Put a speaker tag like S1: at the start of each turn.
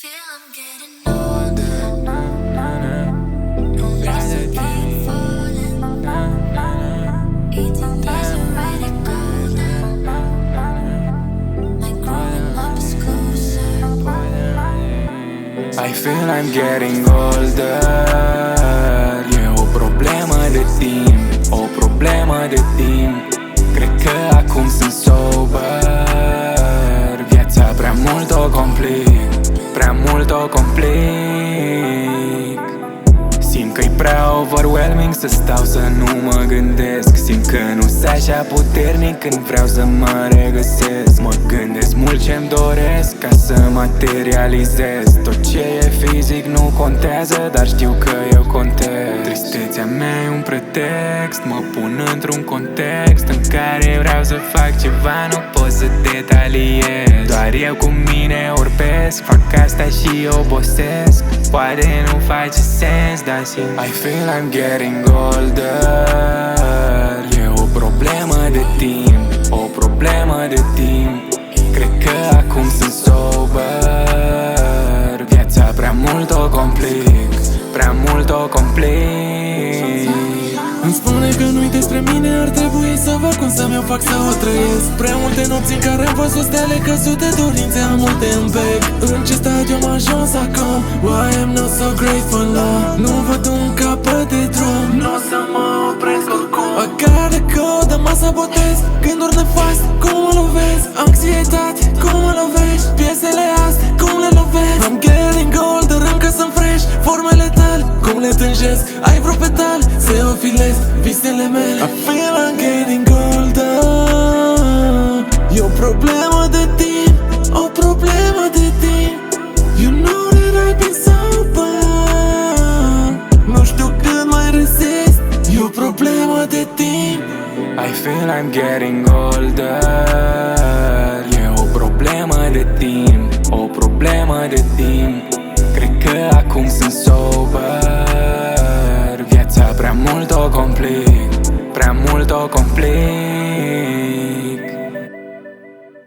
S1: feel I'm getting older. No less of being falling. 18 days already golden. Like growing up is closer.
S2: I feel I'm getting older. E o problemă de timp, o problemă de timp. Cred că acum sunt sober. Viața prea mult o complic, prea mult o complic. Simt că-i prea overwhelming să stau să nu mă gândesc. Simt că nu-s așa puternic când vreau să mă regăsesc. Mă gândesc mult ce-mi doresc ca să materializez. Tot ce e fizic nu contează, dar știu că eu contez. Tristețea mea e un pretext, mă pun într-un context în care vreau să fac ceva, nu pot să detaliez. Doar eu cu mine orbesc, fac asta și obosesc. Poate nu face sens, dar simt I feel I'm getting older. E o problemă de timp, o problemă de timp. Cred că acum sunt sober. Viața prea mult o complic, prea mult o complic.
S3: Îmi spune că nu-i despre mine, ar trebui să văd cum să-mi o fac să o trăiesc. Prea multe nopți în care am văzut stele căzute, dorințe am multe în bec. În ce stadiu am ajuns acum? Why I'm not so grateful now? Nu văd un capăt de drum, nu o să mă opresc oricum. I gotta go, dar mă sabotez. Gânduri nefaste, cum mă lovesc. Anxietate, cum mă lovești. Piesele astea, cum le lovesc. I'm getting older, încă sunt fresh. Formele tale, cum le tânjesc. Ai vreo petal, să o filez visele mele. I feel I'm getting older. E o problemă de timp, o problemă de timp. You know that I've been sober. Nu știu cât mai rezist. E o problemă de timp.
S2: I feel I'm getting older. E o problemă de timp, o problemă de timp. Cred că acum sunt sober. Viața prea mult o complic, prea mult o complic.